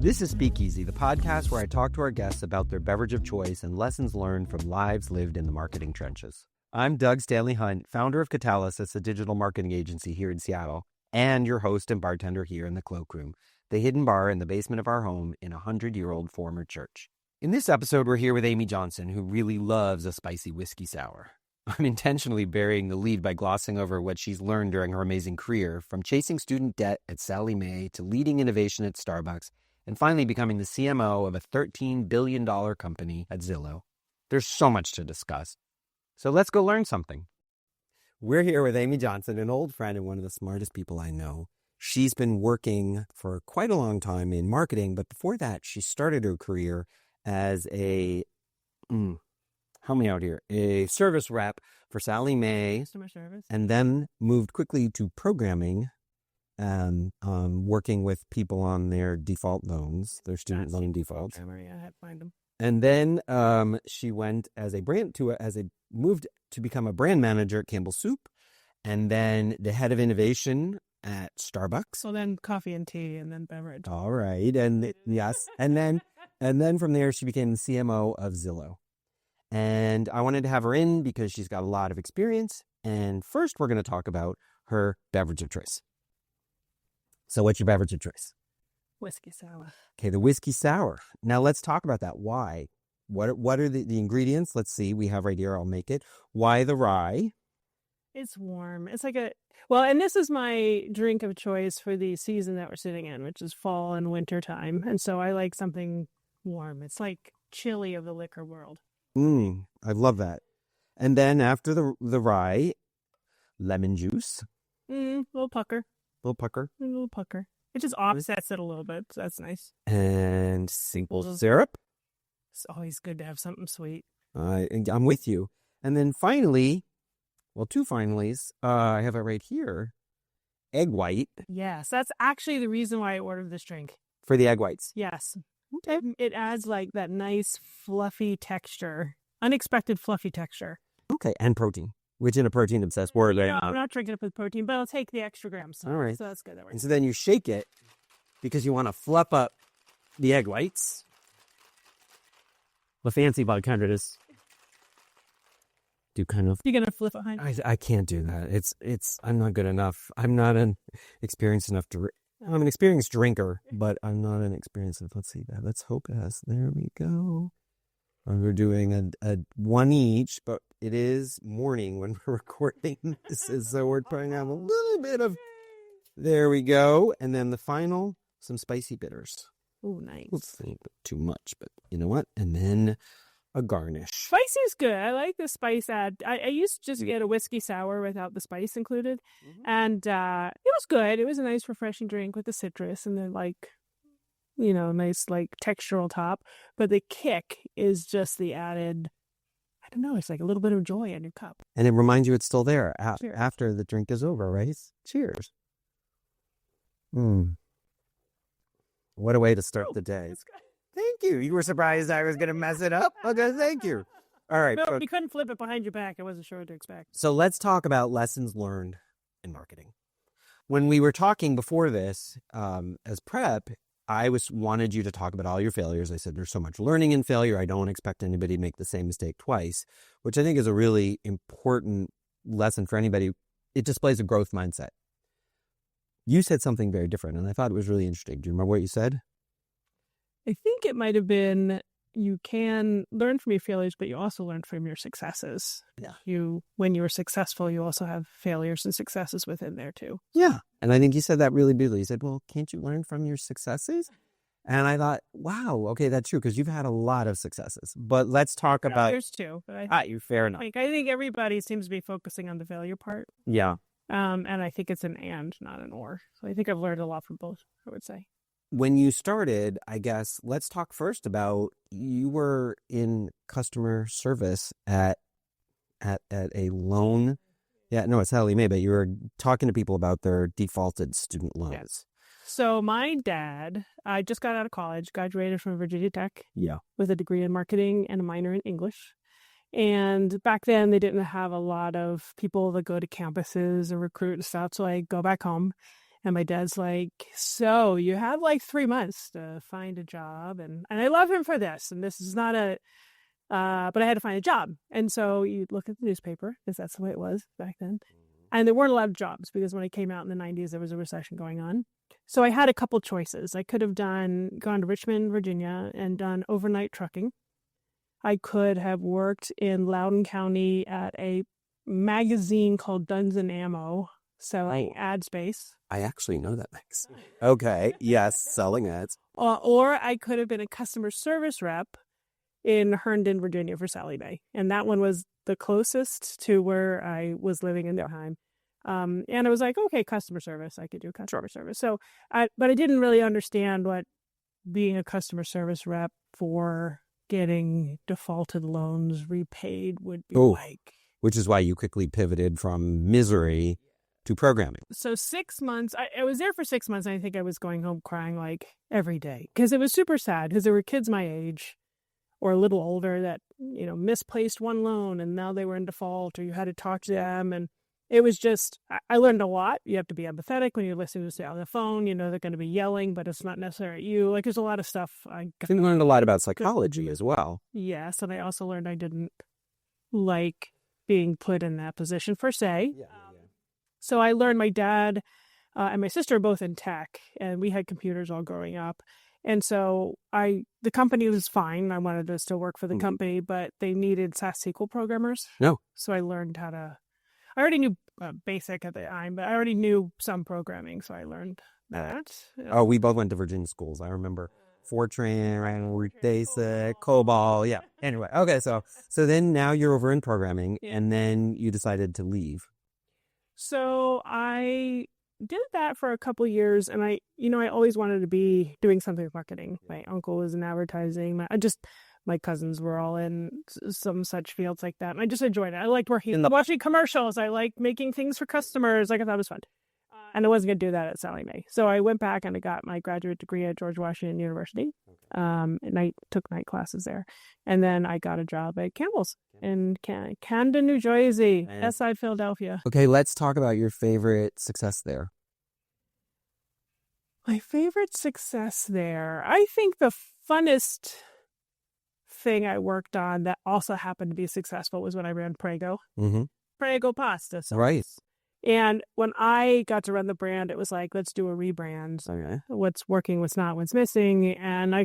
This is SpeakEasy, the podcast where I talk to our guests about their beverage of choice and lessons learned from lives lived in the marketing trenches. I'm Doug Stanley Hunt, founder of Catalysis, a digital marketing agency here in Seattle, and your host and bartender here in the Cloakroom, the hidden bar in the basement of our home in a 100-year-old former church. In this episode, we're here with Aimee Johnson, who really loves a spicy whiskey sour. I'm intentionally burying the lead by glossing over what she's learned during her amazing career, from chasing student debt at Sallie Mae to leading innovation at Starbucks, and finally becoming the CMO of a $13 billion company at Zillow. There's so much to discuss. So let's go learn something. We're here with Aimee Johnson, an old friend and one of the smartest people I know. She's been working for quite a long time in marketing, but before that, she started her career as a, help me out here, a service rep for Sallie Mae. Customer service. And then moved quickly to programming, working with people on their default loans, their student loan defaults. Yeah, I had to find them. And then she went moved to become a brand manager at Campbell Soup, and then the head of innovation at Starbucks. So then coffee and tea, and then beverage. All right, and yes, and then from there she became the CMO of Zillow. And I wanted to have her in because she's got a lot of experience. And first, we're going to talk about her beverage of choice. So, what's your beverage of choice? Whiskey sour. Okay, the whiskey sour. Now let's talk about that. Why? What are the ingredients? Let's see. We have right here. I'll make it. Why the rye? It's warm. It's like and this is my drink of choice for the season that we're sitting in, which is fall and winter time. And so I like something warm. It's like chili of the liquor world. I love that. And then after the rye, lemon juice. Little pucker. Little pucker. A little pucker. It just offsets it a little bit, so that's nice. And simple syrup. It's always good to have something sweet. I'm with you. And then finally, well, two finallys. I have it right here. Egg white. Yes, that's actually the reason why I ordered this drink. For the egg whites. Yes. Okay. It adds like that nice fluffy texture, unexpected fluffy texture. Okay, and protein, which in a protein-obsessed world. No, I'm not drinking it with protein, but I'll take the extra grams. All right. So that's good. That works. And so then you shake it because you want to fluff up the egg whites. The fancy bartender is do kind of. You're gonna flip behind. I can't do that. I'm not good enough. I'm not experienced enough to. I'm an experienced drinker, but I'm not an experienced. Let's see that. Let's hope it. There we go. We're doing a one each, but it is morning when we're recording this, so we're putting out a little bit of. There we go, and then the final, some spicy bitters. Oh, nice. Let's think too much, but you know what? And then a garnish. Spicy is good. I like the spice add. I used to just get a whiskey sour without the spice included, and it was good. It was a nice, refreshing drink with the citrus and the nice textural top. But the kick is just the added. I don't know. It's like a little bit of joy in your cup, and it reminds you it's still there after the drink is over, right? Cheers. What a way to start the day. Thank you. You were surprised I was going to mess it up? Okay, thank you. All right. No, you couldn't flip it behind your back. I wasn't sure what to expect. So let's talk about lessons learned in marketing. When we were talking before this, as prep, I wanted you to talk about all your failures. I said, there's so much learning in failure. I don't expect anybody to make the same mistake twice, which I think is a really important lesson for anybody. It displays a growth mindset. You said something very different, and I thought it was really interesting. Do you remember what you said? I think it might have been you can learn from your failures, but you also learn from your successes. Yeah. When you're successful, you also have failures and successes within there too. Yeah. And I think you said that really beautifully. You said, well, can't you learn from your successes? And I thought, wow, okay, that's true, because you've had a lot of successes. But let's talk about... Failures too. Fair enough. I think everybody seems to be focusing on the failure part. Yeah. And I think it's an and, not an or. So I think I've learned a lot from both, I would say. When you started, I guess, let's talk first about you were in customer service at a loan. Yeah, no, it's Sallie Mae, but you were talking to people about their defaulted student loans. Yes. So my dad, I just got out of college, graduated from Virginia Tech. Yeah. With a degree in marketing and a minor in English. And back then they didn't have a lot of people that go to campuses and recruit and stuff. So I go back home And my dad's like, so you have like 3 months to find a job. And I love him for this. And this is not but I had to find a job. And so you look at the newspaper, because that's the way it was back then. And there weren't a lot of jobs because when I came out in the 90s, there was a recession going on. So I had a couple choices. I could have gone to Richmond, Virginia, and done overnight trucking. I could have worked in Loudoun County at a magazine called Guns and Ammo, selling ad space. I actually know that magazine. Okay, yes, selling ads. Or I could have been a customer service rep in Herndon, Virginia for Sallie Mae. And that one was the closest to where I was living in Anaheim. And I was like, okay, customer service. I could do customer service. So, but I didn't really understand what being a customer service rep for getting defaulted loans repaid would be like. Which is why you quickly pivoted from misery to programming. So 6 months, I was there for 6 months. And I think I was going home crying like every day because it was super sad because there were kids my age or a little older that, misplaced one loan and now they were in default or you had to talk to them. And it was just, I learned a lot. You have to be empathetic when you're listening to on the phone. They're going to be yelling, but it's not necessarily at you. Like there's a lot of stuff. I learned a lot about psychology as well. Yes. And I also learned I didn't like being put in that position per se. Yeah. So I learned my dad and my sister are both in tech and we had computers all growing up. And so the company was fine. I wanted to still work for the company, but they needed SAS SQL programmers. No. So I learned I already knew BASIC at the time, but I already knew some programming. So I learned that. Oh, we both went to Virginia schools. I remember Fortran, BASIC, COBOL. Yeah. Anyway. Okay. So then now you're over in programming and then you decided to leave. So I did that for a couple of years and I always wanted to be doing something with marketing. My uncle was in advertising. My cousins were all in some such fields like that. And I just enjoyed it. I liked watching commercials. I liked making things for customers. Like I thought it was fun. And I wasn't going to do that at Sallie Mae. So I went back and I got my graduate degree at George Washington University. And I took night classes there. And then I got a job at Campbell's in Camden, New Jersey, Westside Philadelphia. Okay, let's talk about your favorite success there. My favorite success there. I think the funnest thing I worked on that also happened to be successful was when I ran Prego. Mm-hmm. Prego pasta. So. Right. And when I got to run the brand, it was like, let's do a rebrand. Okay. What's working, what's not, what's missing. And I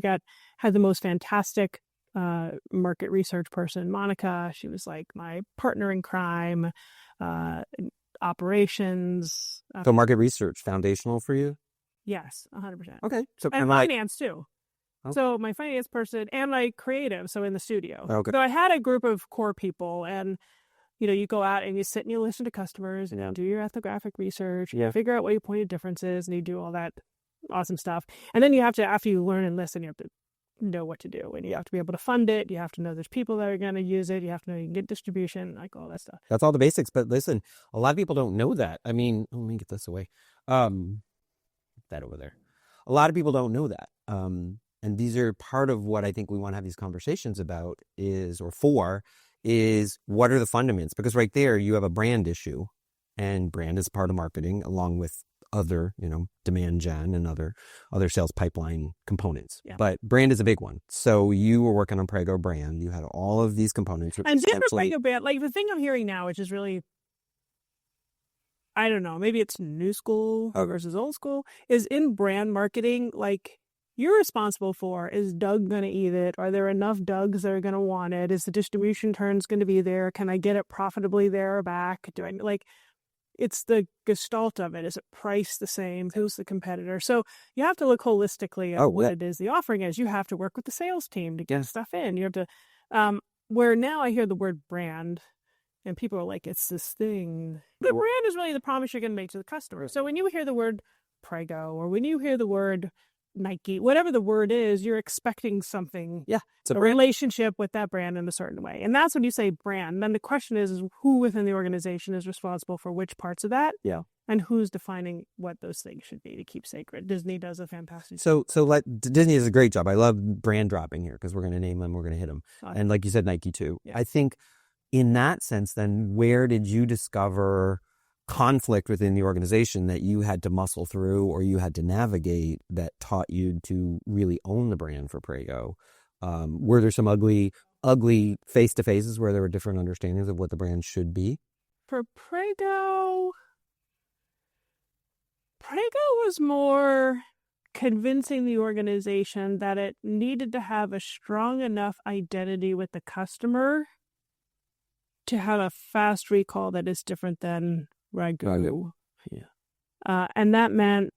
had the most fantastic market research person, Monica. She was like my partner in crime, operations. So market research, foundational for you? Yes, 100%. Okay. So and finance too. Oh. So my finance person and my creative, so in the studio. Okay. So I had a group of core people and you go out and you sit and you listen to customers and you do your ethnographic research, you figure out what your point of difference is, and you do all that awesome stuff. And then you have to, after you learn and listen, you have to know what to do. And you have to be able to fund it. You have to know there's people that are going to use it. You have to know you can get distribution, like all that stuff. That's all the basics. But listen, a lot of people don't know that. I mean, let me get this away. That over there. A lot of people don't know that. And these are part of what I think we want to have these conversations about is what are the fundamentals? Because right there you have a brand issue and brand is part of marketing along with other, demand gen and other sales pipeline components. Yeah. But brand is a big one. So you were working on Prego brand. You had all of these components. And different Prego brand, like the thing I'm hearing now, which is really, I don't know, maybe it's new school versus old school, is in brand marketing, like you're responsible for, is Doug going to eat it? Are there enough Dougs that are going to want it? Is the distribution turns going to be there? Can I get it profitably there or back? It's the gestalt of it. Is it priced the same? Who's the competitor? So you have to look holistically at what it is the offering is. You have to work with the sales team to get stuff in. You have to, where now I hear the word brand and people are like, it's this thing. The brand is really the promise you're going to make to the customer. So when you hear the word Prego or when you hear the word Nike, whatever the word is, you're expecting something. Yeah. It's a relationship with that brand in a certain way. And that's when you say brand. Then the question is who within the organization is responsible for which parts of that? Yeah. And who's defining what those things should be to keep sacred. Disney does a fantastic job. So Disney does a great job. I love brand dropping here because we're going to name them, we're going to hit them. And like you said, Nike too. Yeah. I think in that sense, then where did you discover conflict within the organization that you had to muscle through or you had to navigate that taught you to really own the brand for Prego? Were there some ugly face-to-faces where there were different understandings of what the brand should be? For Prego was more convincing the organization that it needed to have a strong enough identity with the customer to have a fast recall that is different than ragu. Yeah. And that meant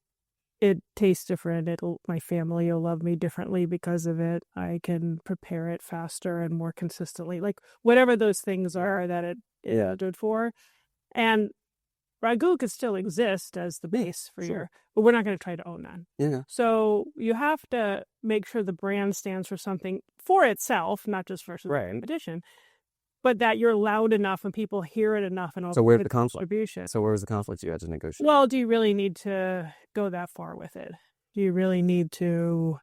it tastes different. My family will love me differently because of it. I can prepare it faster and more consistently. Like whatever those things are that it is good for. And ragu could still exist as the base for your, but we're not going to try to own that. Yeah. So you have to make sure the brand stands for something for itself, not just for competition, but that you're loud enough and people hear it enough. And so where's the conflict? Distribution. So where was the conflict you had to negotiate? Well, do you really need to go that far with it? Do you really need to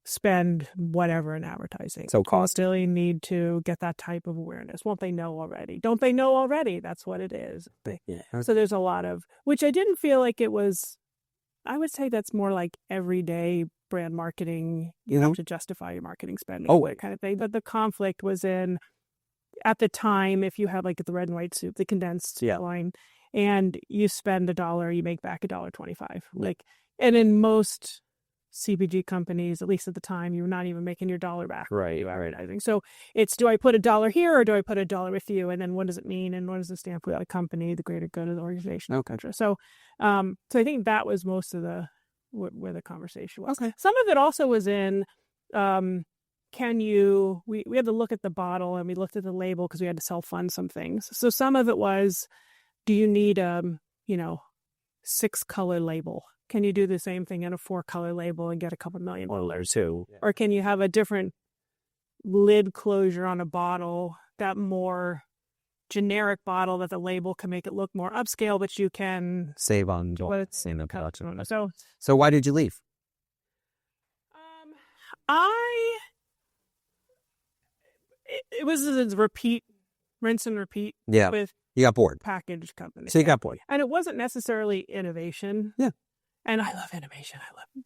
spend whatever in advertising? So cost. Do you really need to get that type of awareness? Won't they know already? Don't they know already? That's what it is. So there's a lot of, which I didn't feel like it was, I would say that's more like everyday brand marketing. You have to justify your marketing spending. Kind of thing. But the conflict was in, at the time, if you had like the red and white soup, the condensed line, and you spend $1, you make back $1.25. Like, and in most CPG companies, at least at the time, you're not even making your $1 back. Right. So it's, do I put $1 here or do I put $1 with you? And then what does it mean? And what does it stand for? The company, the greater good of the organization, etc. So I think that was most of where the conversation was. Okay. Some of it also was in, we had to look at the bottle and we looked at the label because we had to self-fund some things. So some of it was, do you need a 6-color label? Can you do the same thing in a 4-color label and get a couple $1 million too? Yeah. Or can you have a different lid closure on a bottle, that more generic bottle that the label can make it look more upscale, but you can save on the production. So why did you leave? It was a rinse and repeat. Yeah. With you got bored. Packaged company. So you got bored. And it wasn't necessarily innovation. Yeah. And I love innovation.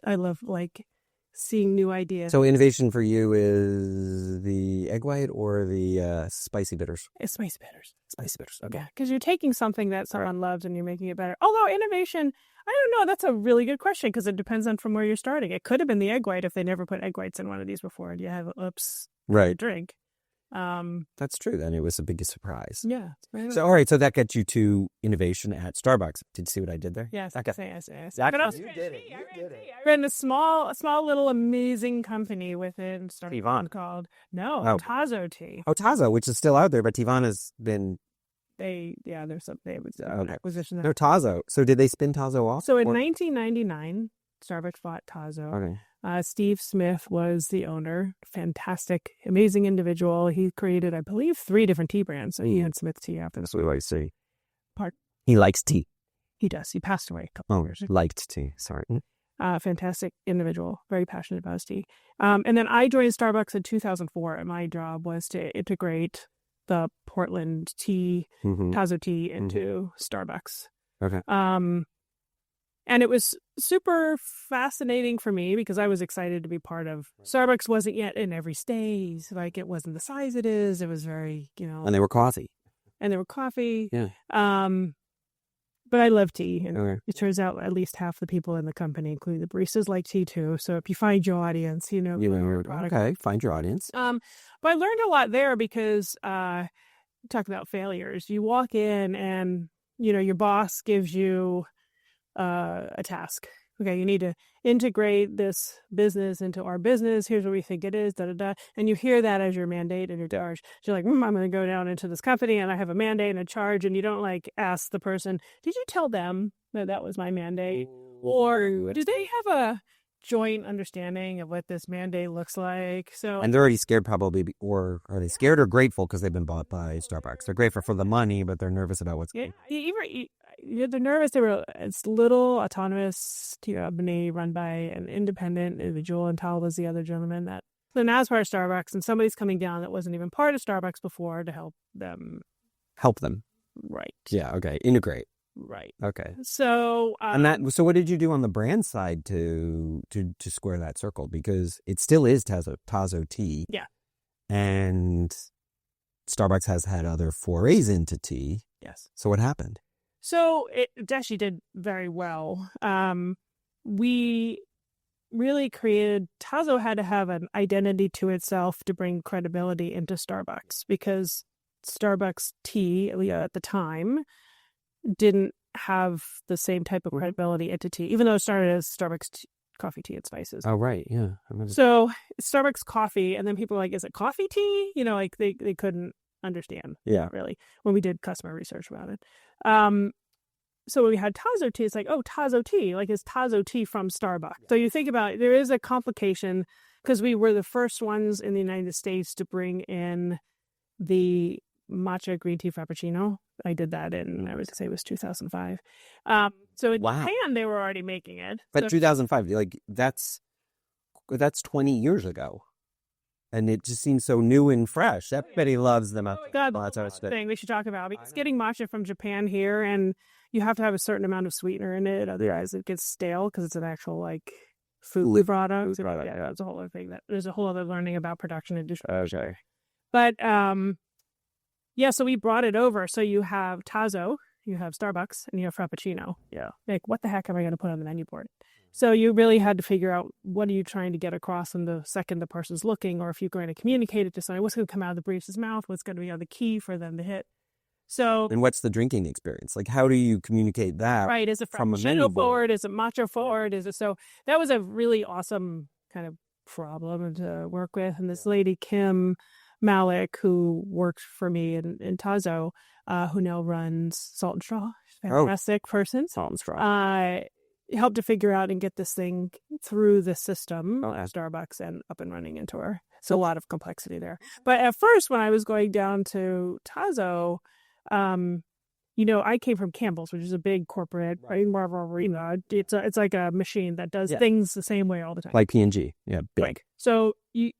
I love like seeing new ideas. So innovation for you is the egg white or the spicy bitters? It's spicy bitters. Spicy bitters. Okay. Yeah, because you're taking something that someone loves and you're making it better. Although innovation, I don't know. That's a really good question because it depends on from where you're starting. It could have been the egg white if they never put egg whites in one of these before. And you have drink. That's true. Then it was the biggest surprise. Yeah. So all right. So that gets you to innovation at Starbucks. Did you see what I did there? Yes. Okay. Yes. You did it. I ran a small little amazing company within Starbucks Teavana. called Tazo Tea. Oh, Tazo, which is still out there, but Teavana's been. There's some acquisition there. No, Tazo. So did they spin Tazo off? So in 1999, Starbucks bought Tazo. Okay. Steve Smith was the owner. Fantastic, amazing individual. He created, I believe, 3 different tea brands. So he had Smith Tea after That's what I say. Part. He likes tea. He does. He passed away a couple years ago. Liked tea. Sorry. Fantastic individual. Very passionate about his tea. And then I joined Starbucks in 2004, and my job was to integrate the Portland tea, Tazo tea, into Starbucks. Okay. And it was super fascinating for me because I was excited to be part of. Starbucks wasn't yet in every state. Like it wasn't the size it is. It was very, And they were coffee. Yeah. But I love tea. And it turns out at least half the people in the company, including the baristas, like tea too. So if you find your audience, Okay, find your audience. But I learned a lot there because talk about failures. You walk in and, your boss gives you a task. Okay, you need to integrate this business into our business. Here's what we think it is, And you hear that as your mandate and your charge. So you're like, I'm going to go down into this company and I have a mandate and a charge. And you don't ask the person, did you tell them that was my mandate? Or do they have a joint understanding of what this mandate looks like? And they're already scared probably, or are they scared or grateful because they've been bought by Starbucks? They're grateful for the money, but they're nervous about what's going on. They're nervous. It's little autonomous tea company run by an independent individual, and Tal was the other gentleman that. So now it's part of Starbucks, and somebody's coming down that wasn't even part of Starbucks before to help them. Help them. Right. Yeah. Okay. Integrate. Right. Okay. So So what did you do on the brand side to square that circle? Because it still is Tazo tea. Yeah. And Starbucks has had other forays into tea. Yes. So what happened? So it actually did very well. We really created, Tazo had to have an identity to itself to bring credibility into Starbucks, because Starbucks tea at the time didn't have the same type of credibility into tea, even though it started as Starbucks coffee, tea, and spices. Oh, right. Yeah. So Starbucks coffee, and then people were like, is it coffee tea? Like they couldn't understand. Yeah. Really, when we did customer research about it. So when we had Tazo tea, it's like, oh, Tazo tea, like it's Tazo tea from Starbucks. Yeah. So you think about it, there is a complication, because we were the first ones in the United States to bring in the matcha green tea frappuccino. I did that in, I would say it was 2005. So in Japan, they were already making it. But 2005, like that's 20 years ago. And it just seems so new and fresh. Everybody loves them. Oh God, that's the thing we should talk about. Because getting matcha from Japan here, and you have to have a certain amount of sweetener in it, otherwise it gets stale, because it's an actual like food product. Yeah, that's a whole other thing. There's a whole other learning about production and distribution. Okay. But yeah, so we brought it over. So you have Tazo, you have Starbucks, and you have Frappuccino. Yeah. Like, what the heck am I going to put on the menu board? So you really had to figure out, what are you trying to get across in the second the person's looking, or if you're going to communicate it to somebody, what's going to come out of the brief's mouth, what's going to be on the key for them to hit. So, and what's the drinking experience? Like, how do you communicate that? Right. Is it Frappuccino forward? Is it matcha forward? Is it so? That was a really awesome kind of problem to work with. And this lady, Kim Malik, who worked for me in Tazo, who now runs Salt and Straw, fantastic person. Salt and Straw. Helped to figure out and get this thing through the system at Starbucks and up and running into her. So a lot of complexity there. But at first, when I was going down to Tazo, I came from Campbell's, which is a big corporate, right? It's like a machine that does things the same way all the time. Like P&G. Yeah, big. Right. So we're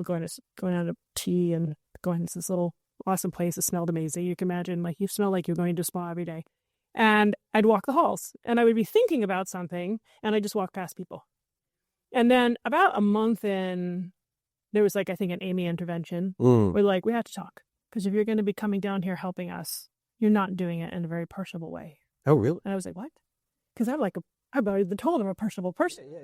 going out to tea and going to this little awesome place. It smelled amazing. You can imagine, like, you smell like you're going to a spa every day. And I'd walk the halls, and I would be thinking about something, and I'd just walk past people. And then about a month in, there was, like, I think an Aimee intervention. We're like, we have to talk, because if you're going to be coming down here helping us, you're not doing it in a very personable way. Oh, really? And I was like, what? Because I've already been told I'm a personable person. Yeah.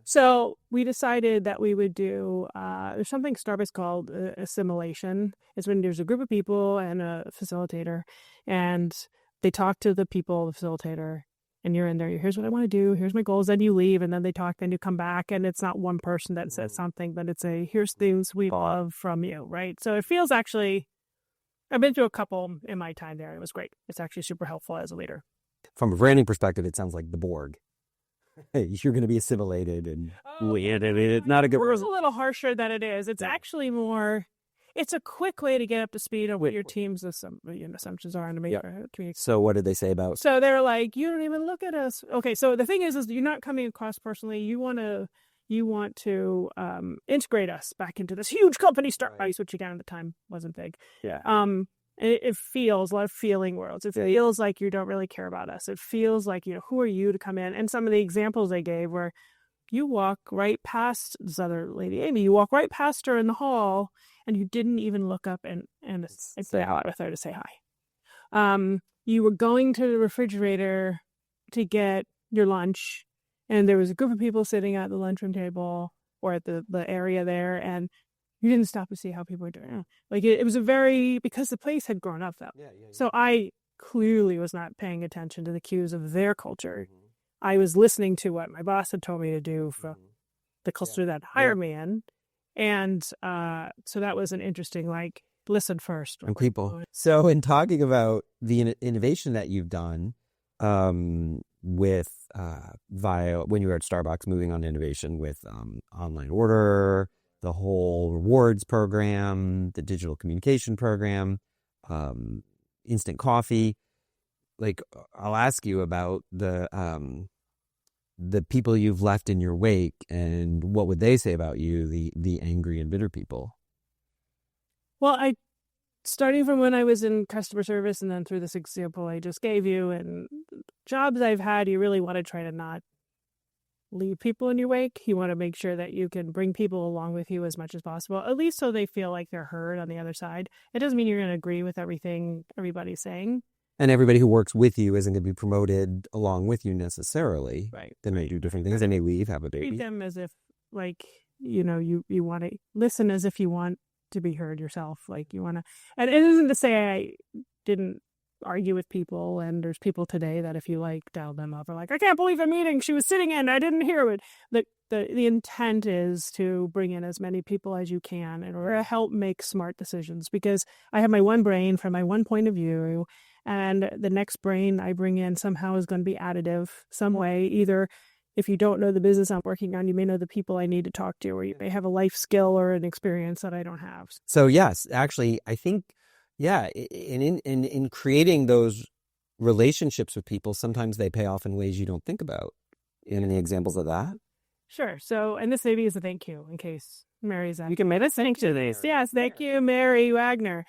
So we decided that we would do, there's something Starbucks called assimilation. It's when there's a group of people and a facilitator, and they talk to the people, the facilitator, and you're in there. Here's what I want to do. Here's my goals. Then you leave, and then they talk. Then you come back, and it's not one person that says something, but it's here's things we love from you, right? So it feels actually, I've been to a couple in my time there. It was great. It's actually super helpful as a leader. From a branding perspective, it sounds like the Borg. Hey, you're going to be assimilated, and it's not a good word. It's a little harsher than it is. It's actually more. It's a quick way to get up to speed on what your team's assumptions are and to make community. So what did they say about? So they're like, you don't even look at us. Okay, so the thing is you're not coming across personally. You want to integrate us back into this huge company, Starbucks, which again at the time wasn't big. Yeah. It feels a lot of feeling worlds. It feels like you don't really care about us. It feels like, who are you to come in? And some of the examples they gave were, you walk right past this other lady, Aimee. You walk right past her in the hall, and you didn't even look up and say hi with her to say hi. You were going to the refrigerator to get your lunch, and there was a group of people sitting at the lunchroom table or at the area there, and you didn't stop to see how people were doing. Like it was because the place had grown up that way. So I clearly was not paying attention to the cues of their culture. Mm-hmm. I was listening to what my boss had told me to do for the culture that hired me in. And so that was an interesting, listen first. And people. So in talking about the innovation that you've done with via when you were at Starbucks, moving on to innovation with online order, the whole rewards program, the digital communication program, instant coffee. I'll ask you about the people you've left in your wake, and what would they say about you, the angry and bitter people? Well, starting from when I was in customer service and then through this example I just gave you and jobs I've had, you really want to try to not leave people in your wake. You want to make sure that you can bring people along with you as much as possible, at least so they feel like they're heard on the other side. It doesn't mean you're going to agree with everything everybody's saying. And everybody who works with you isn't going to be promoted along with you necessarily. Right. They may do different things. They may leave, have a baby. Treat them as if, like, you want to listen as if you want to be heard yourself. Like, you want to, and it isn't to say I didn't argue with people, and there's people today that if you like dial them up are like, I can't believe a meeting she was sitting in, I didn't hear it. The intent is to bring in as many people as you can in order to help make smart decisions, because I have my one brain from my one point of view, and the next brain I bring in somehow is going to be additive some way. Either if you don't know the business I'm working on, you may know the people I need to talk to, or you may have a life skill or an experience that I don't have. So yes, actually, I think, yeah, in creating those relationships with people, sometimes they pay off in ways you don't think about. Any examples of that? Sure. So, and this maybe is a thank you in case Mary's asking. You can make us thank to this. Yes, thank you, Mary Wagner.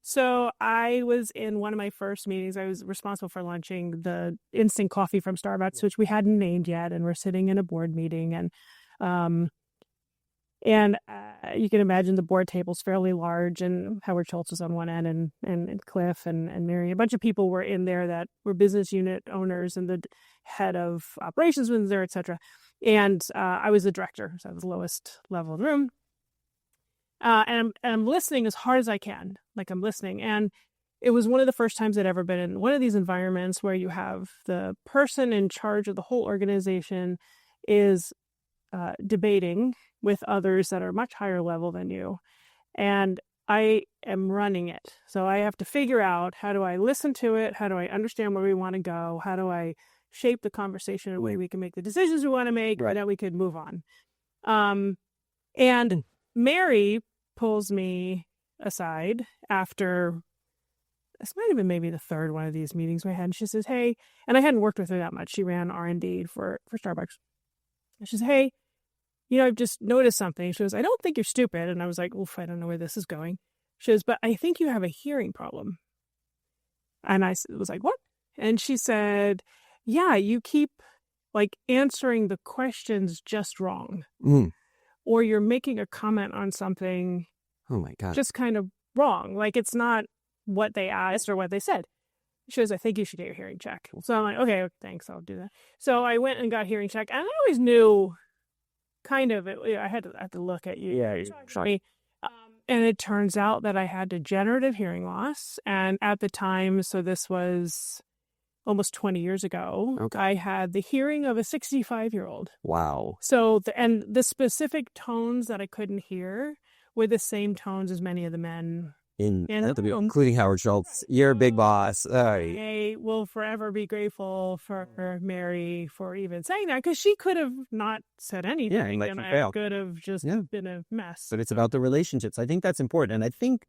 So I was in one of my first meetings. I was responsible for launching the instant coffee from Starbucks, which we hadn't named yet, and we're sitting in a board meeting, and you can imagine the board table's fairly large, and Howard Schultz was on one end, and Cliff and Mary. A bunch of people were in there that were business unit owners, and the head of operations was there, etc. And I was the director, so I was the lowest level in the room. And I'm listening as hard as I can, like I'm listening. And it was one of the first times I'd ever been in one of these environments where you have the person in charge of the whole organization is debating with others that are much higher level than you. And I am running it. So I have to figure out, how do I listen to it? How do I understand where we want to go? How do I shape the conversation in a way we can make the decisions we want to make, right, that we could move on? And Mary pulls me aside after, this might have been maybe the third one of these meetings we had, and she says, hey, and I hadn't worked with her that much. She ran R&D for Starbucks. And she says, hey, I've just noticed something. She goes, I don't think you're stupid. And I was like, oof, I don't know where this is going. She goes, but I think you have a hearing problem. And I was like, what? And she said, yeah, you keep like answering the questions just wrong. Or you're making a comment on something, oh my God, just kind of wrong. Like it's not what they asked or what they said. She goes, I think you should get your hearing check. So I'm like, okay, thanks, I'll do that. So I went and got hearing check, and I always knew kind of, I had to look at you. Yeah, sorry. And it turns out that I had degenerative hearing loss. And at the time, so this was almost 20 years ago, okay, I had the hearing of a 65-year-old. Wow. So, and the specific tones that I couldn't hear were the same tones as many of the men including Howard Schultz. You're a big boss. I will forever be grateful for Mary for even saying that, because she could have not said anything, and I could have just been a mess. But it's about the relationships. I think that's important, and I think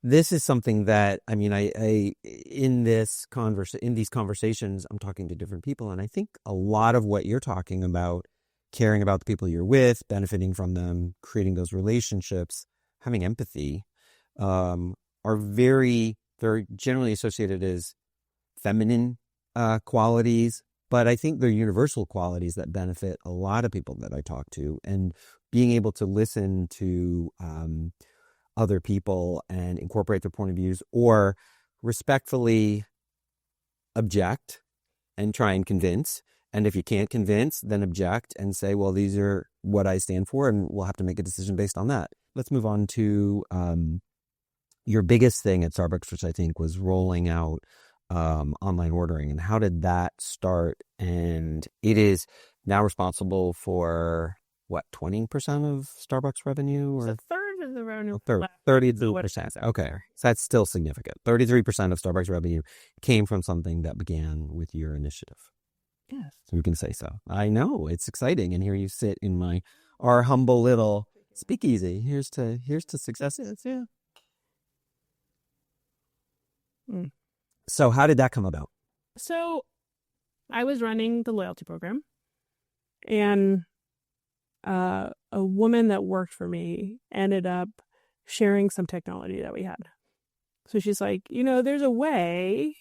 this is something that, I mean, I in these conversations, I'm talking to different people, and I think a lot of what you're talking about, caring about the people you're with, benefiting from them, creating those relationships, having empathy, are very, very generally associated as feminine qualities, but I think they're universal qualities that benefit a lot of people that I talk to. And being able to listen to other people and incorporate their point of views, or respectfully object and try and convince. And if you can't convince, then object and say, well, these are what I stand for, and we'll have to make a decision based on that. Let's move on to your biggest thing at Starbucks, which I think was rolling out online ordering. And how did that start? And it is now responsible for, what, 20% of Starbucks revenue? Or a third of the revenue. 32%. Okay. So that's still significant. 33% of Starbucks revenue came from something that began with your initiative. Yes. So we can say so. I know, it's exciting. And here you sit in our humble little SpeakEasy. Here's to success. Yeah. So how did that come about? So I was running the loyalty program, and a woman that worked for me ended up sharing some technology that we had. So she's like, there's a way,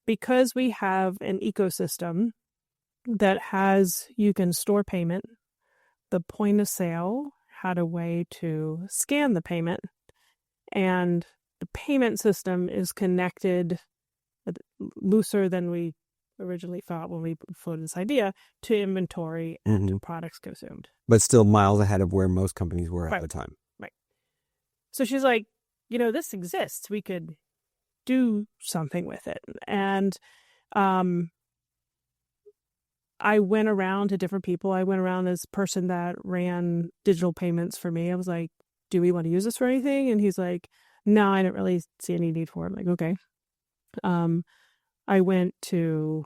because we have an ecosystem that you can store payment, the point of sale had a way to scan the payment, and the payment system is connected looser than we originally thought when we floated this idea to inventory and to products consumed. But still miles ahead of where most companies were at the time. Right. So she's like, this exists. We could do something with it. And I went around to different people. I went around this person that ran digital payments for me. I was like, do we want to use this for anything? And he's like, no, I don't really see any need for it. I'm like, okay. I went to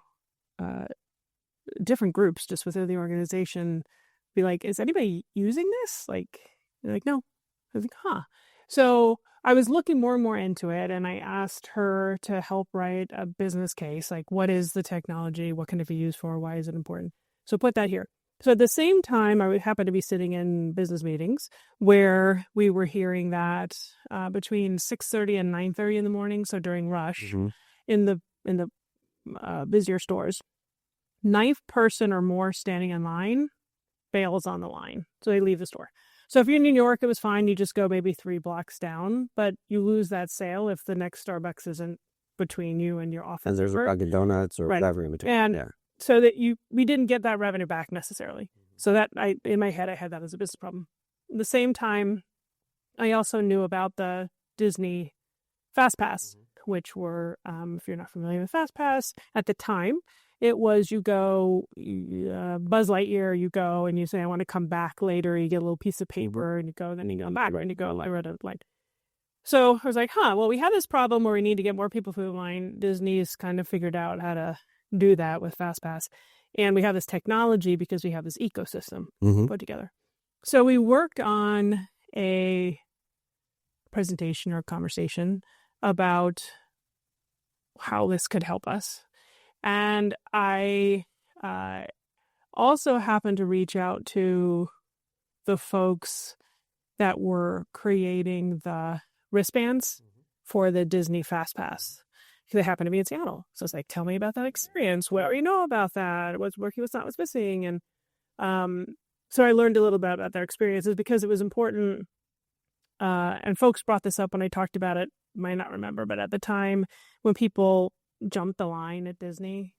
different groups just within the organization, be like, is anybody using this? Like, they're like, no. I was like, huh. So I was looking more and more into it, and I asked her to help write a business case. Like, what is the technology? What can it be used for? Why is it important? So put that here. So at the same time, I would happen to be sitting in business meetings where we were hearing that between 6:30 and 9:30 in the morning, so during rush, in the busier stores, ninth person or more standing in line bails on the line. So they leave the store. So if you're in New York, it was fine. You just go maybe 3 blocks down, but you lose that sale if the next Starbucks isn't between you and your office. And there's a Dunkin' Donuts or whatever in between. And so that we didn't get that revenue back necessarily. So that in my head, I had that as a business problem. At the same time, I also knew about the Disney FastPass, which were, if you're not familiar with FastPass, at the time, it was you go, Buzz Lightyear, you go and you say, I want to come back later. You get a little piece of paper and you go, then you go back and you go, I read a line. So I was like, well, we have this problem where we need to get more people through the line. Disney's kind of figured out how to do that with FastPass. And we have this technology because we have this ecosystem put together. So we worked on a presentation or conversation about how this could help us. And I also happened to reach out to the folks that were creating the wristbands for the Disney FastPass. They happened to be in Seattle. So it's like, tell me about that experience. What do you know about that? What's working, what's not, what's missing? And so I learned a little bit about their experiences because it was important. And folks brought this up when I talked about it. Might not remember, but at the time when people jumped the line at Disney,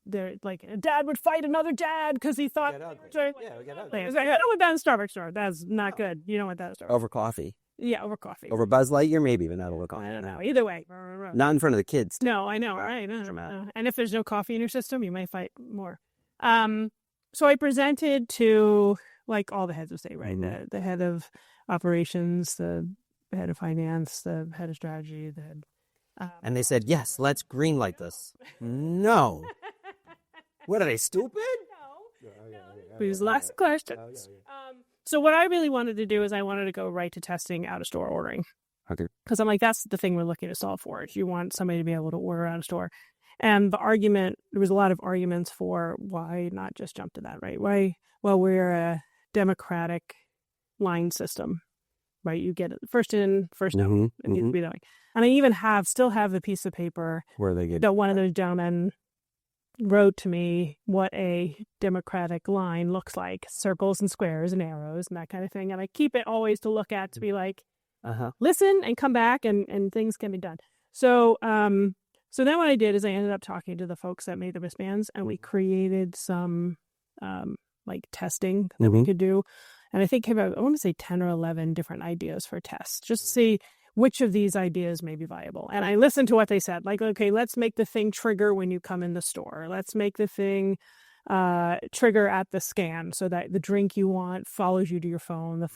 they're like, a dad would fight another dad because he thought, sorry, get ugly. I don't want that in Starbucks store. That's not good. You don't want that in Starbucks. Over coffee. Yeah, over coffee. Over Buzz Lightyear, maybe, but not over coffee. I don't know. Either way. Not in front of the kids. No, I know, right? And if there's no coffee in your system, you might fight more. So I presented to, like, all the heads of state, right? The head of operations, the head of finance, the head of strategy, the head... and they said, yes, let's greenlight this. No. What, are they stupid? No. Please ask questions. So what I really wanted to do is I wanted to go right to testing out-of-store ordering. Okay. Because I'm like, that's the thing we're looking to solve for. Is you want somebody to be able to order out-of-store. And the argument, there was a lot of arguments for why not just jump to that, right? Why? Well, we're a democratic line system, right? You get it first in, first out. It needs to be that way. And I even still have the piece of paper where they get that one of those gentlemen wrote to me what a democratic line looks like, circles and squares and arrows and that kind of thing. And I keep it always to look at to be like, listen and come back and things can be done. So, so then what I did is I ended up talking to the folks that made the wristbands, and we created some like testing that we could do. And I think I want to say 10 or 11 different ideas for tests, just to see which of these ideas may be viable. And I listened to what they said, like, okay, let's make the thing trigger when you come in the store. Let's make the thing trigger at the scan so that the drink you want follows you to your phone.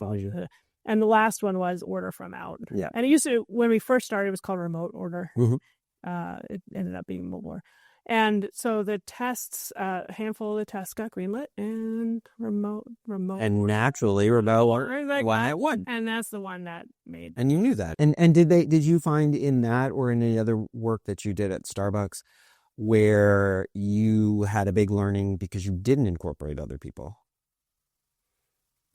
And the last one was order from out. Yeah. And it used to, when we first started, it was called remote order. It ended up being mobile. And so the tests, a handful of the tests got greenlit, and remote. And naturally, remote why it won. And that's the one that made. And you knew that. And did you find in that or in any other work that you did at Starbucks where you had a big learning because you didn't incorporate other people?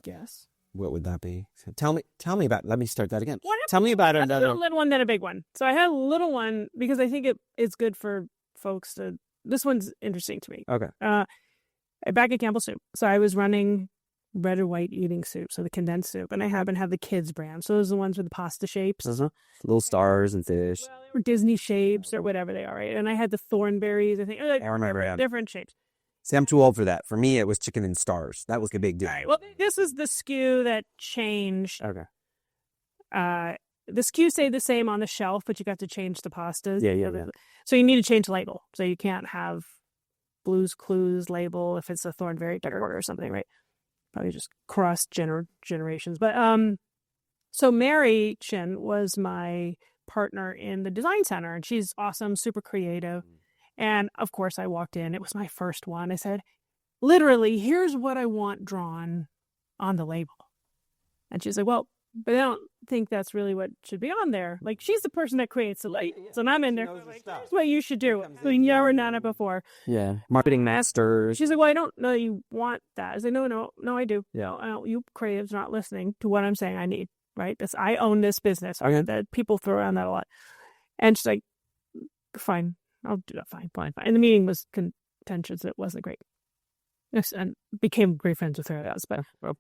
Yes. What would that be? So tell me about. Let me start that again. What Tell me about another. A little one, then a big one. So I had a little one because I think it's good for folks to. This one's interesting to me. Okay. Back at Campbell Soup. So I was running red or white eating soup, so the condensed soup, and I happen to have the kids brand. So those are the ones with the pasta shapes, little stars and fish, or Disney shapes or whatever they are, right? And I had the thornberries. I think I remember different shapes. See, I'm too old for that. For me, it was chicken and stars. That was the big deal. All right. Well, this is the SKU that changed. Okay. The SKU stayed the same on the shelf, but you got to change the pastas. Yeah. So you need to change the label. So you can't have Blue's Clues label if it's a thornberry or something, right? Probably just cross generations. But so Mary Chin was my partner in the design center, and she's awesome, super creative. And of course, I walked in. It was my first one. I said, literally, here's what I want drawn on the label. And she's like, well, but I don't think that's really what should be on there. Like, she's the person that creates the labels. And I'm in there. Like, here's what you should do. So you never done it before. Yeah. Marketing masters. She's like, well, I don't know you want that. I was like, no, I do. Yeah. No, you creatives not listening to what I'm saying I need, right? I own this business. Okay. That people throw around that a lot. And she's like, fine. I'll do that. Fine. And the meeting was contentious. It wasn't great. Yes, and became great friends with her.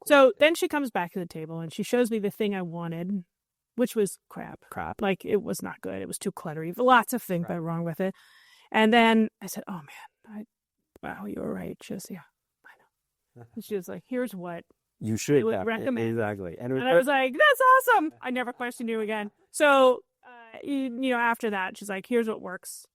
So then she comes back to the table and she shows me the thing I wanted, which was crap. Like, it was not good. It was too cluttery. Lots of things went wrong with it. And then I said, oh man, wow, you were right. She goes, yeah, I know. And she was like, here's what you should recommend. Exactly. And I was like, that's awesome. I never questioned you again. So, after that, she's like, here's what works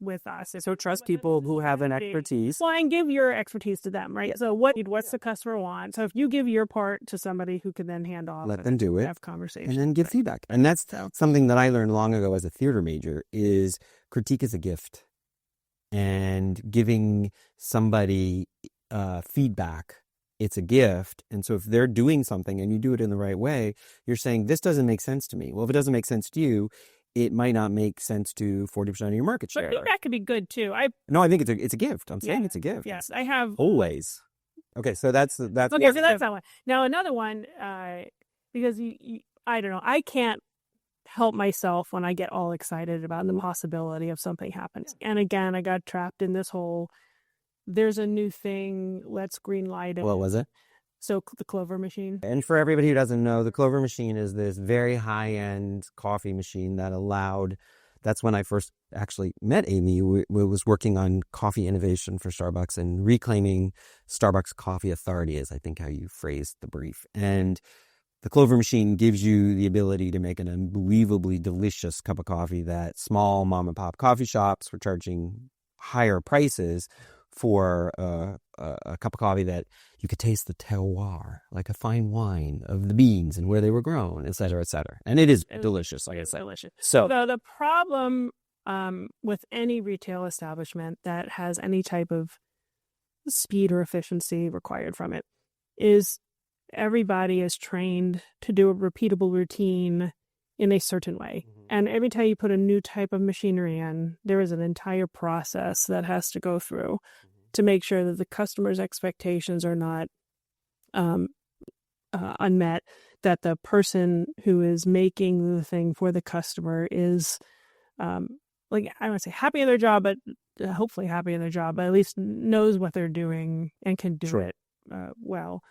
with us. So trust people who have an expertise. Well, and give your expertise to them, right? So what's the customer want? So if you give your part to somebody who can then hand off, let them do it, have conversations, and then give feedback. And that's something that I learned long ago as a theater major: is critique is a gift, and giving somebody feedback. It's a gift. And so if they're doing something and you do it in the right way, you're saying, this doesn't make sense to me. Well, if it doesn't make sense to you, it might not make sense to 40% of your market share. But feedback could be good too. No, I think it's a gift. I'm saying it's a gift. Yes, I have always. Okay, so that's okay. So that's that one. Now another one, because I don't know, I can't help myself when I get all excited about the possibility of something happening. And again, I got trapped in this whole. There's a new thing. Let's green light it. What was it? So the Clover machine. And for everybody who doesn't know, the Clover machine is this very high-end coffee machine that allowed, that's when I first actually met Aimee, who was working on coffee innovation for Starbucks and reclaiming Starbucks coffee authority is, I think, how you phrased the brief. And the Clover machine gives you the ability to make an unbelievably delicious cup of coffee that small mom and pop coffee shops were charging higher prices for a cup of coffee that you could taste the terroir, like a fine wine of the beans and where they were grown, et cetera, et cetera. And it is delicious, like I said. Delicious. So the problem with any retail establishment that has any type of speed or efficiency required from it is everybody is trained to do a repeatable routine in a certain way. Mm-hmm. And every time you put a new type of machinery in, there is an entire process that has to go through to make sure that the customer's expectations are not unmet, that the person who is making the thing for the customer is, like, I don't say happy in their job, but hopefully happy in their job, but at least knows what they're doing and can do it well.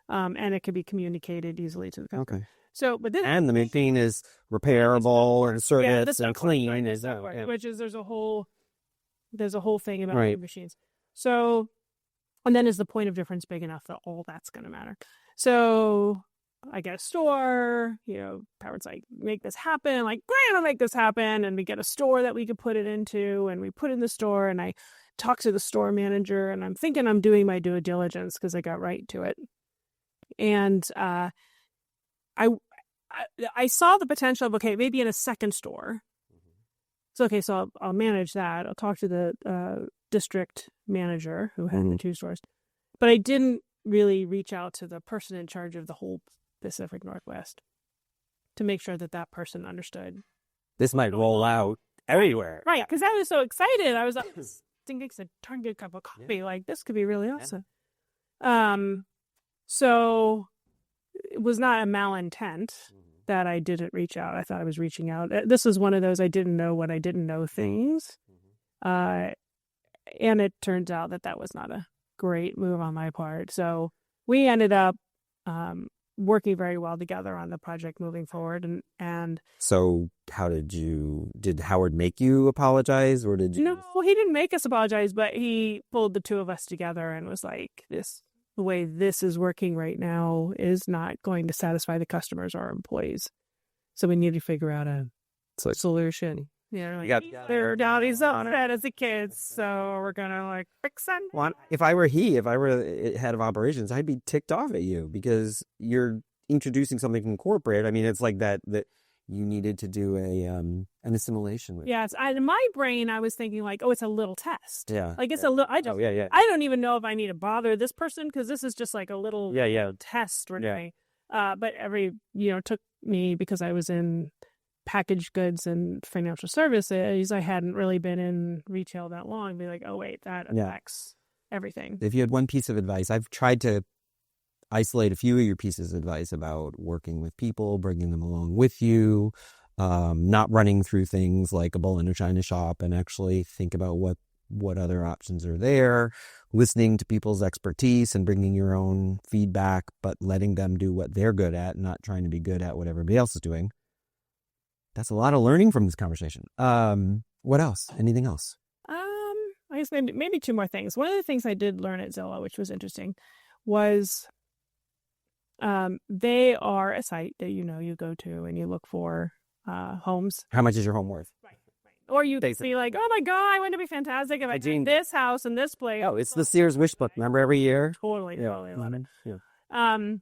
And it can be communicated easily to the customer. Okay. So, but and the machine is repairable and circuits and clean, which is there's a whole thing about new machines. So, and then is the point of difference big enough that all that's going to matter? So, I get a store. Parents like, make this happen. Like, great, I'll make this happen. And we get a store that we could put it into, and we put in the store. And I talk to the store manager, and I'm thinking I'm doing my due diligence because I got right to it. And I saw the potential of, okay, maybe in a second store. So, okay, so I'll manage that. I'll talk to the district manager who had the two stores. But I didn't really reach out to the person in charge of the whole Pacific Northwest to make sure that person understood. This might roll out everywhere. Right, because I was so excited. I was like, thinking it's a darn good cup of coffee. Like, this could be really awesome. So it was not a malintent that I didn't reach out. I thought I was reaching out. This was one of those I didn't know what I didn't know things. And it turns out that was not a great move on my part. So we ended up working very well together on the project moving forward. And so did Howard make you apologize, or did you? No, he didn't make us apologize, but he pulled the two of us together and was like, the way this is working right now is not going to satisfy the customers or employees. So we need to figure out a solution. Yeah, they're down his own head as a kid, so we're gonna fix that. Well, if I were head of operations, I'd be ticked off at you because you're introducing something from corporate. I mean, it's like that you needed to do an assimilation with. Yes, in my brain, I was thinking it's a little test. Yeah, it's a little. I don't even know if I need to bother this person because this is just a little test we're doing. But took me because I was in packaged goods and financial services. I hadn't really been in retail that long. Be like, oh wait, that affects everything. If you had one piece of advice, I've tried to isolate a few of your pieces of advice about working with people, bringing them along with you, not running through things like a bull in a china shop, and actually think about what other options are there, listening to people's expertise and bringing your own feedback, but letting them do what they're good at, not trying to be good at what everybody else is doing. That's a lot of learning from this conversation. What else? Anything else? I guess maybe two more things. One of the things I did learn at Zillow, which was interesting, was they are a site that you go to and you look for homes. How much is your home worth? Right. Or you be like, oh my God, wouldn't it be fantastic if I had this house and this place? Oh, it's the Sears wish book. Remember every year? Totally love it. Yeah. And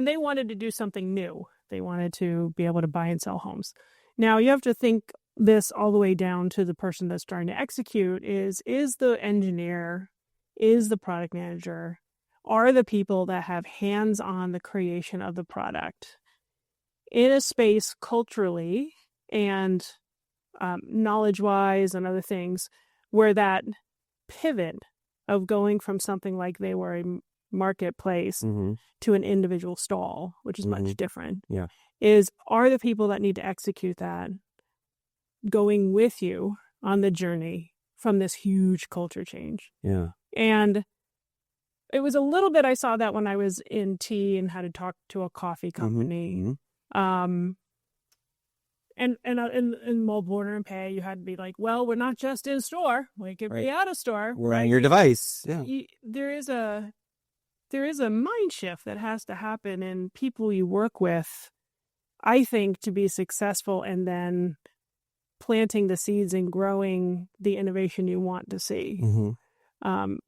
they wanted to do something new. They wanted to be able to buy and sell homes. Now, you have to think this all the way down to the person that's trying to execute is the engineer, is the product manager, are the people that have hands on the creation of the product in a space culturally and knowledge-wise and other things where that pivot of going from something like they were a marketplace to an individual stall, which is much different, are the people that need to execute that going with you on the journey from this huge culture change. Yeah. And it was a little bit, I saw that when I was in tea and had to talk to a coffee company. And in Melbourne and Pay, you had to be like, well, we're not just in store. We could be out of store. We're on your device. Yeah. There is a mind shift that has to happen in people you work with, I think, to be successful, and then planting the seeds and growing the innovation you want to see.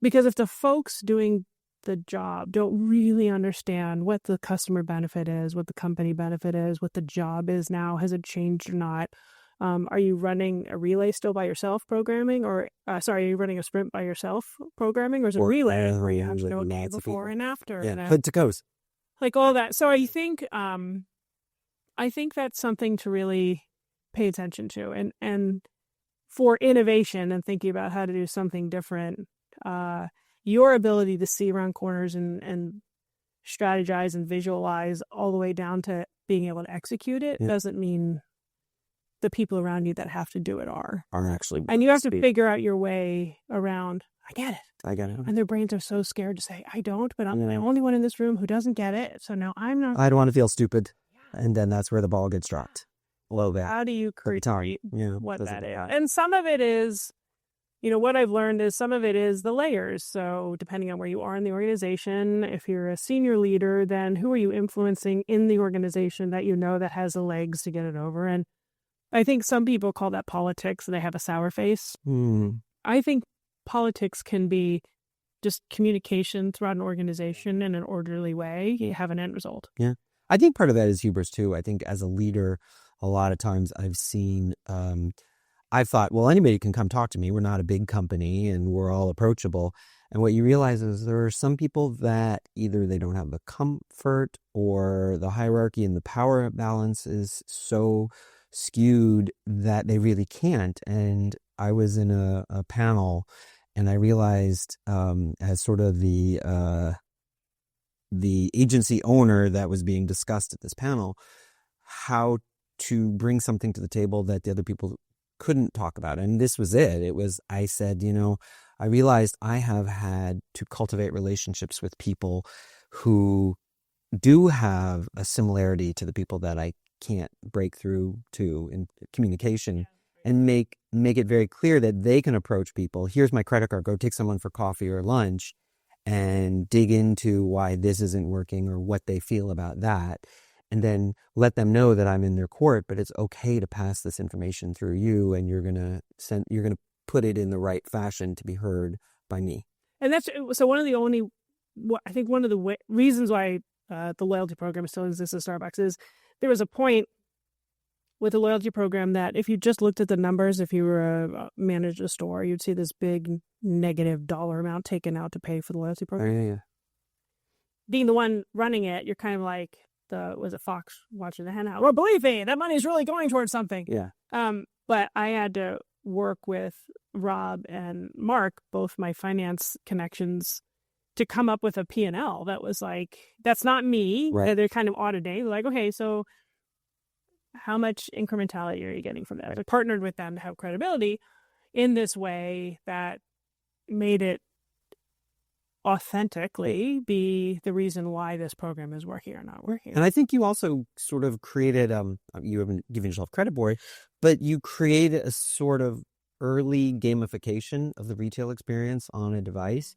Because if the folks doing the job don't really understand what the customer benefit is, what the company benefit is, what the job is now, has it changed or not? Are you running a relay still by yourself programming, or are you running a sprint by yourself programming, or is it relay where you have to know okay before and after? Yeah, hood to coast. Like all that. So I think that's something to really pay attention to, and for innovation and thinking about how to do something different, your ability to see around corners and strategize and visualize all the way down to being able to execute it doesn't mean the people around you that have to do it are actually. And you have to figure out your way around. I get it. And their brains are so scared to say, I don't, but I'm the only one in this room who doesn't get it. So now I'm not. I don't want to feel stupid. And then that's where the ball gets dropped. Below that. How do you create what that is? Happen. And some of it is, what I've learned is some of it is the layers. So depending on where you are in the organization, if you're a senior leader, then who are you influencing in the organization that that has the legs to get it over? And I think some people call that politics and they have a sour face. I think politics can be just communication throughout an organization in an orderly way. You have an end result. Yeah. I think part of that is hubris too. I think as a leader, a lot of times I've seen, I've thought, well, anybody can come talk to me. We're not a big company and we're all approachable. And what you realize is there are some people that either they don't have the comfort or the hierarchy and the power balance is so skewed that they really can't. And I was in a panel and I realized as sort of the the agency owner that was being discussed at this panel, how to bring something to the table that the other people couldn't talk about. And this was it. It was, I said, I realized I have had to cultivate relationships with people who do have a similarity to the people that I can't break through to in communication, and make it very clear that they can approach people. Here's my credit card. Go take someone for coffee or lunch and dig into why this isn't working or what they feel about that. And then let them know that I'm in their court, but it's okay to pass this information through you, and you're going to put it in the right fashion to be heard by me. And that's so one of the reasons why the loyalty program still exists at Starbucks is there was a point with the loyalty program that if you just looked at the numbers, if you were managed a store, you'd see this big negative dollar amount taken out to pay for the loyalty program. Oh, yeah. Being the one running it, you're kind of like was it Fox watching the hen house? Well, believe me, that money's really going towards something. Yeah. But I had to work with Rob and Mark, both my finance connections, to come up with a P&L that was like, that's not me. Right. They're kind of auditing. They're like, okay, so how much incrementality are you getting from that? Right. I partnered with them to have credibility in this way that made it authentically be the reason why this program is working or not working. And I think you also sort of created, you haven't given yourself credit for it, but you created a sort of early gamification of the retail experience on a device.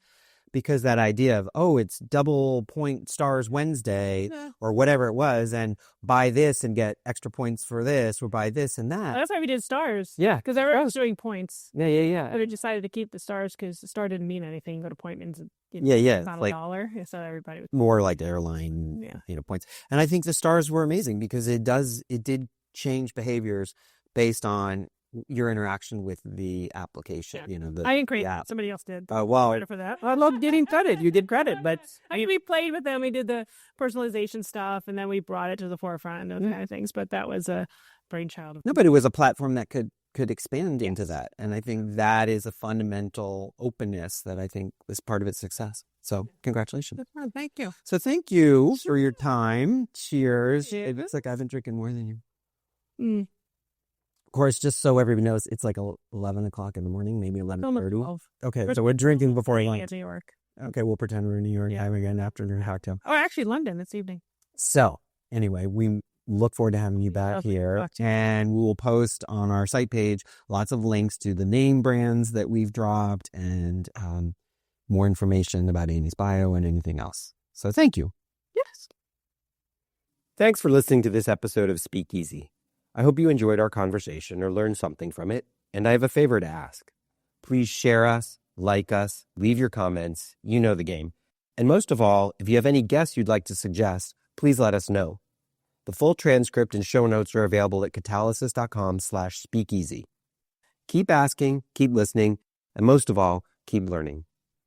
Because that idea of, it's double point stars Wednesday or whatever it was, and buy this and get extra points for this, or buy this and that. Well, that's why we did stars. Yeah. Because everyone was doing points. Yeah. And we decided to keep the stars because the star didn't mean anything. You go to point means it's not like $1. So everybody was more like airline points. And I think the stars were amazing because it did change behaviors based on your interaction with the application. I didn't create that. Somebody else did. Oh, wow. Credit for that. I love getting credit. You did credit, but we played with them. We did the personalization stuff, and then we brought it to the forefront and those kind of things. But that was a brainchild of but it was a platform that could expand into that. And I think that is a fundamental openness that I think was part of its success. So congratulations. Thank you. So thank you for your time. Cheers. It looks like I've been drinking more than you. Of course, just so everybody knows, it's like 11 o'clock in the morning, maybe 11:30. Okay, so we're drinking before lunch. New York. Okay, we'll pretend we're in New York having an afternoon cocktail. Oh, actually, London this evening. So, anyway, we look forward to having you back here. And we will post on our site page lots of links to the name brands that we've dropped and more information about Aimee's bio and anything else. So, thank you. Yes. Thanks for listening to this episode of SpeakEasy. I hope you enjoyed our conversation or learned something from it, and I have a favor to ask. Please share us, like us, leave your comments, you know the game. And most of all, if you have any guests you'd like to suggest, please let us know. The full transcript and show notes are available at catalysis.com/speakeasy. Keep asking, keep listening, and most of all, keep learning.